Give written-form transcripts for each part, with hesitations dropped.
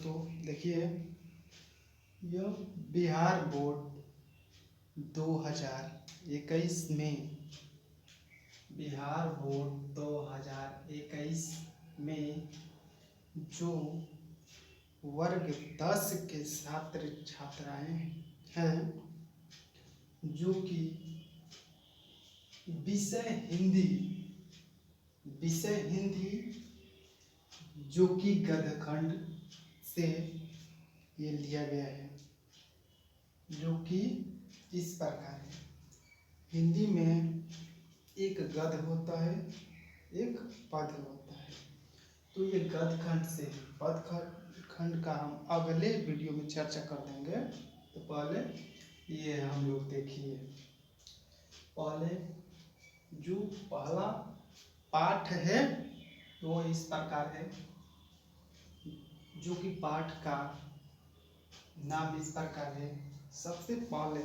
दोस्तों देखिए, यह बिहार बोर्ड 2021 में जो वर्ग 10 के छात्र छात्राएं हैं, जो कि विषय हिंदी जो कि गद्यखंड से ये लिया गया है, जो कि इस प्रकार है। हिंदी में एक गद्य होता है, एक पद्य होता है। तो ये गद्यखंड से पद्यखंड का हम अगले वीडियो में चर्चा कर देंगे। तो पहले ये हम लोग देखिए, पहले जो पहला पाठ है वो इस प्रकार है, जो कि पाठ का नाम इस प्रकार है। सबसे पहले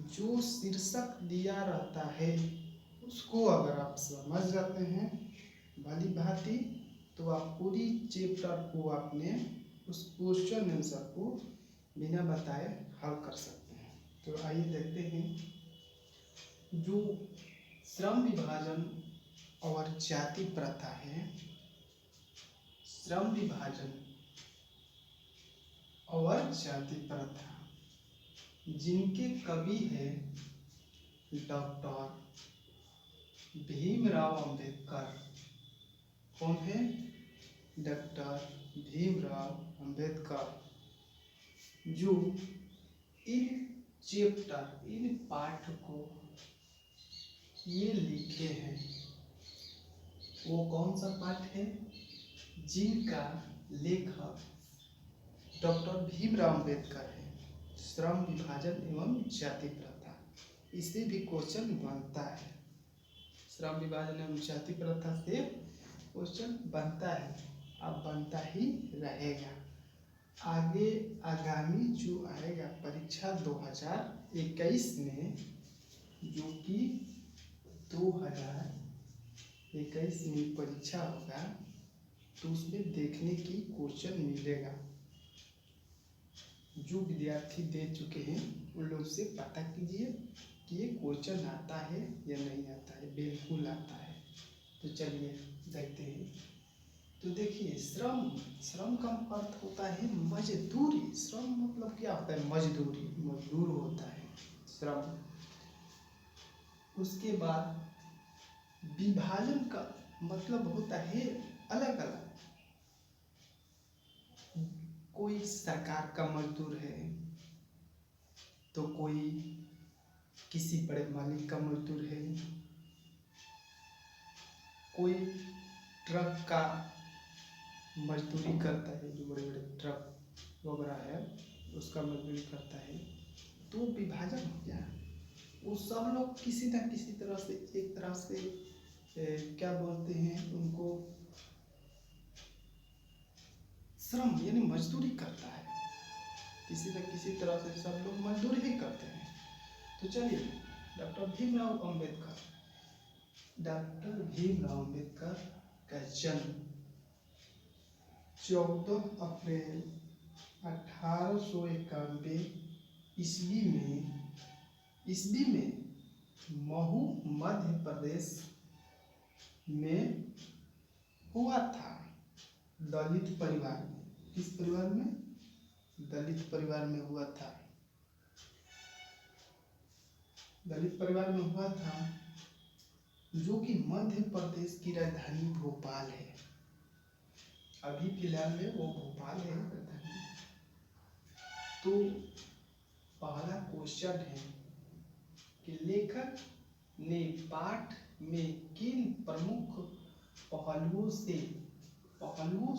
जो शीर्षक दिया रहता है उसको अगर आप समझ जाते हैं भली भांति, तो आप पूरी चैप्टर को आपने उस क्वेश्चन आंसर को बिना बताए हल कर सकते हैं। तो आइए देखते हैं, जो श्रम विभाजन और जाति प्रथा है, श्रम विभाजन और जाति प्रथा, जिनके कवि है डॉक्टर भीमराव अंबेडकर। कौन है? डॉक्टर भीमराव अंबेडकर, जो इन पाठ को ये लिखे हैं। वो कौन सा पाठ है? जिनका लेखक डॉक्टर भीमराव अंबेडकर है, श्रम विभाजन एवं जाति प्रथा। इससे भी क्वेश्चन बनता है, श्रम विभाजन एवं जाति प्रथा से क्वेश्चन बनता है, अब बनता ही रहेगा। आगे आगामी जो आएगा परीक्षा 2021 में, जो कि 2021 में परीक्षा होगा, तो उसमें देखने की क्वेश्चन मिलेगा। जो विद्यार्थी दे चुके हैं उन लोग से पता कीजिए कि ये क्वेश्चन आता है या नहीं आता है। बिल्कुल आता है। तो चलिए देखते हैं। तो देखिए, श्रम का अर्थ होता है मजदूरी। श्रम मतलब क्या होता है? मजदूरी, मजदूर होता है श्रम। उसके बाद विभाजन का मतलब होता है अलग अलग। कोई सरकार का मजदूर है, तो कोई किसी बड़े मालिक का मजदूर है, कोई ट्रक का मजदूरी करता है, जो बड़े बड़े ट्रक वगैरह है उसका मजदूरी करता है। तो विभाजन हो गया। वो सब लोग किसी न किसी तरह से, एक तरह से क्या बोलते हैं उनको, श्रम यानी मजदूरी करता है। किसी न किसी तरह से सब लोग मजदूरी ही करते हैं। तो चलिए, डॉक्टर भीमराव अंबेडकर का जन्म 14 अप्रैल 1891 ईस्वी में महू मध्य प्रदेश में हुआ था, दलित परिवार में। किस परिवार में? दलित परिवार में हुआ था। दलित परिवार में हुआ था, जो कि मध्य प्रदेश की राजधानी भोपाल है। अभी फिलहाल में वो भोपाल है राजधानी। तो पहला क्वेश्चन है कि लेखक ने पाठ में किन प्रमुख पहलुओं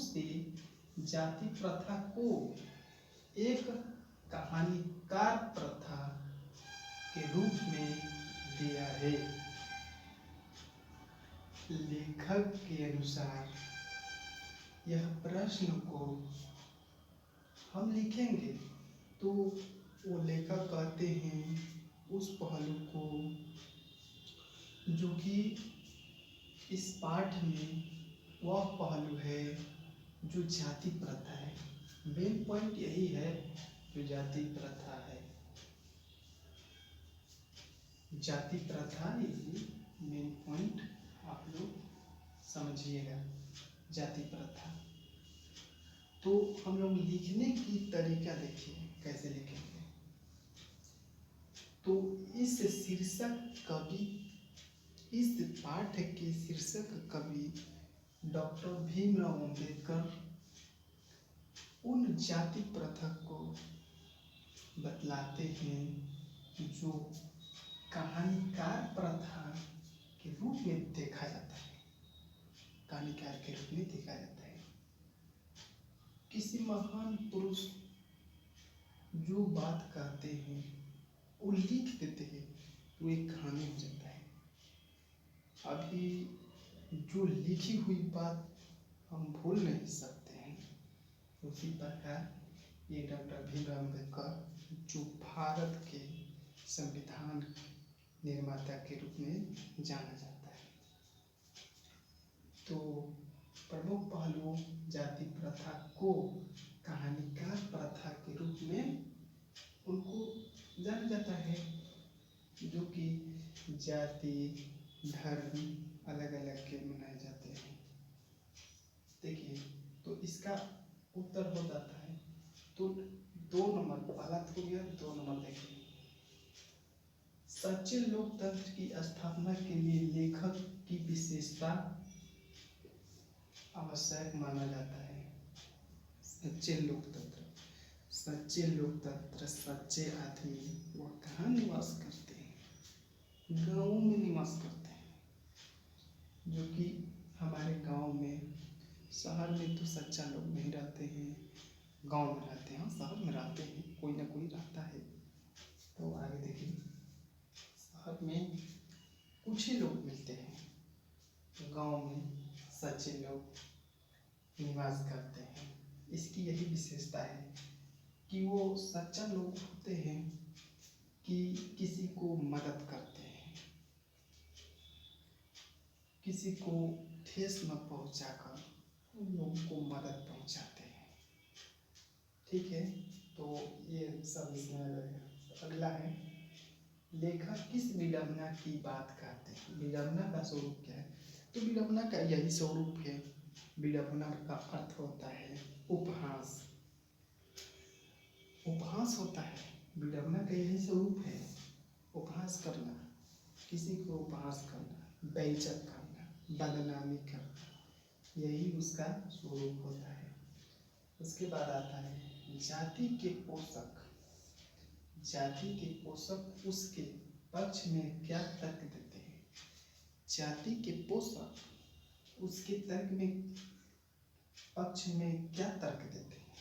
से जाति प्रथा को एक कहानीकार प्रथा के रूप में दिया है? लेखक के अनुसार यह प्रश्न को हम लिखेंगे तो वो लेखक कहते हैं उस पहलू को, जो कि इस पाठ में वह पहलू है जो जाति प्रथा है। मेन पॉइंट यही है जो जाति प्रथा है। जाति प्रथा यही मेन पॉइंट आप लोग समझिएगा। जाति प्रथा तो हम लोग लिखने की तरीका देखिए कैसे लिखेंगे। तो इस शीर्षक कवि, इस पाठ के शीर्षक कवि डॉक्टर भीमराव अंबेडकर उन जाति प्रथा को बतलाते हैं जो कहानीकार प्रथा के रूप में देखा जाता है। कहानीकार के रूप में देखा जाता है। किसी महान पुरुष जो बात कहते हैं वो लिख देते हैं तो एक कहानी हो जाता है। अभी जो लिखी हुई बात हम भूल नहीं सकते हैं, उसी प्रकार ये डॉक्टर भीमराव अम्बेडकर जो भारत के संविधान निर्माता के रूप में जाना जाता है। तो प्रमुख पहलुओं जाति प्रथा को कहानीकार प्रथा के रूप में उनको जाना जाता है, जो कि जाति धर्म अलग अलग के मनाए जाते हैं। देखिए तो इसका उत्तर हो जाता है। तो 2 नंबर पहला हो गया। 2 नंबर देखिए, सच्चे लोकतंत्र की स्थापना के लिए लेखक की विशेषता आवश्यक माना जाता है। सच्चे लोकतंत्र, सच्चे लोकतंत्र, सच्चे आदमी वह कहाँ निवास करते हैं? गाँव में निवास करते हैं, जो कि हमारे गांव में, शहर में तो सच्चा लोग नहीं रहते हैं, गांव में रहते हैं। शहर में रहते हैं, कोई ना कोई रहता है। तो आगे देखिए, शहर में कुछ ही लोग मिलते हैं, गांव में सच्चे लोग निवास करते हैं। इसकी यही विशेषता है कि वो सच्चा लोग होते हैं कि किसी को मदद करते हैं, किसी को ठेस न पहुंचाकर उन लोगों को मदद पहुंचाते हैं। ठीक है, तो ये सब इसमें लगेगा। अगला है, लेखक किस विडंबना की बात करते हैं? विडंबना का स्वरूप क्या है? तो विडंबना का यही स्वरूप है। विडंबना का अर्थ होता है उपहास। उपहास होता है, विडंबना का यही स्वरूप है, उपहास करना, किसी को उपहास करना, बेइज्जत करना, बदनामी करना, यही उसका स्वरूप होता है। उसके बाद आता है जाति के पोषक। जाति के पोषक उसके पक्ष में क्या तर्क देते हैं? जाति के पोषक उसके तर्क में, पक्ष में क्या तर्क देते हैं?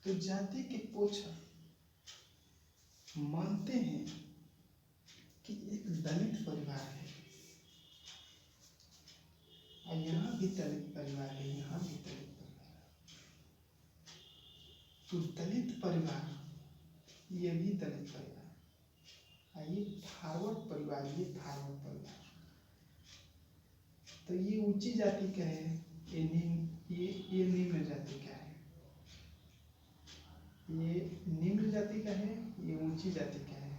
तो जाति के पोषक मानते हैं कि एक दलित परिवार है, और यहाँ भी दलित परिवार है, यहाँ भी दलित परिवार है। तो दलित परिवार, ये भी दलित परिवार, ये फारवर्ड परिवार, ये फारवर्ड परिवार। तो ये ऊंची जाति का है, ये निम्न जाति का है। ये निम्न जाति का है, ये ऊंची जाति का है।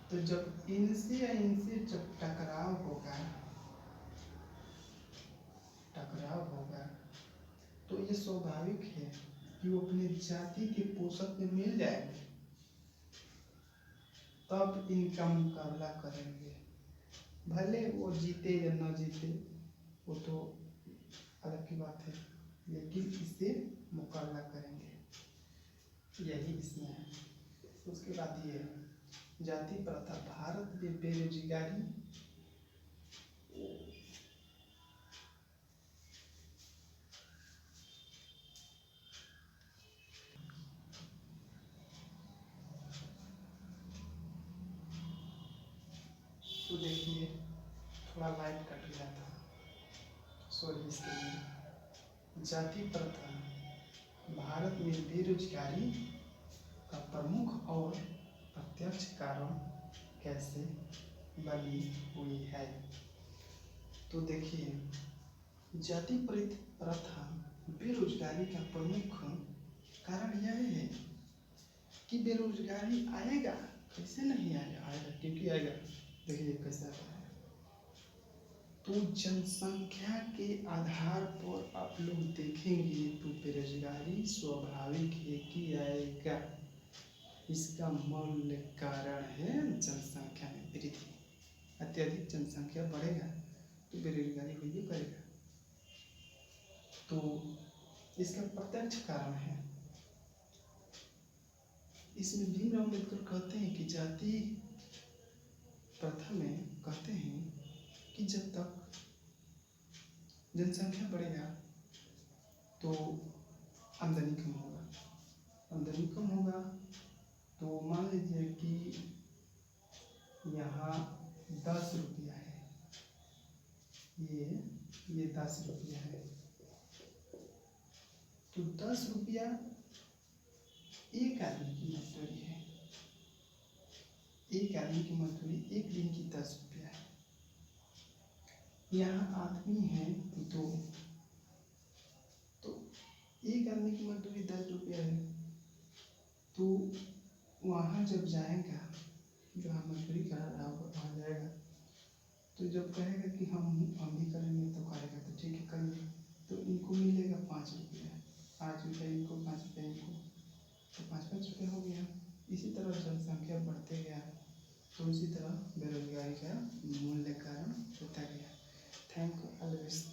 तो जब इनसे या इनसे जब टकराव होगा, तो ये स्वाभाविक है कि वो अपने जाति के पोषक में मिल जाएंगे, तब इनका मुकाबला करेंगे। भले वो जीते या न जीते, वो तो अलग की बात है, लेकिन इससे मुकाबला करेंगे, यही इसमें है। उसके बाद ये है जाति प्रथा भारत में बेरोजगारी तो देखिए थोड़ा लाइट कट गया था, सॉरी इसके लिए। जाति प्रथा भारत में बेरोजगारी का प्रमुख और प्रत्यक्ष कारण कैसे बनी हुई है? तो देखिए, जाति प्रथा बेरोजगारी का प्रमुख कि बेरोजगारी आएगा, कैसे नहीं आएगा, आएगा क्योंकि आएगा। देखिए कैसा आता है, तो जनसंख्या के आधार पर आप लोग देखेंगे तो बेरोजगारी स्वाभाविक है कि आएगा। इसका मूल कारण है जनसंख्या में वृद्धि। अत्यधिक जनसंख्या बढ़ेगा तो बेरोजगारी होगी करेगा। तो इसका प्रत्यक्ष कारण है, इसमें भीमराव अम्बेडकर कहते हैं कि जाति प्रथा में कहते हैं कि जब तक जनसंख्या बढ़ेगा तो आमदनी कम होगा, आमदनी कम होगा तो मान लीजिए कि यहाँ 10 रुपया है, ये 10 रुपया है, तो 10 रुपया एक आदमी की मजदूरी है, एक आदमी की मजदूरी एक दिन की 10 रुपया है। यहाँ आदमी है तो एक आदमी की मजदूरी 10 रुपया है, तो वहाँ जब जाएगा, जहाँ मजदूरी करा रहा होगा वहाँ जाएगा, तो जब कहेगा कि हम भी करेंगे तो करेगा, तो ठीक है करिए, तो इनको मिलेगा 5 रुपया, 5 रुपया इनको, 5 रुपया इनको, तो 5-5 रुपया हो गया। इसी तरह जनसंख्या बढ़ते गया तो इसी तरह बेरोजगारी का मूल्य कारण होता गया। Thank you always.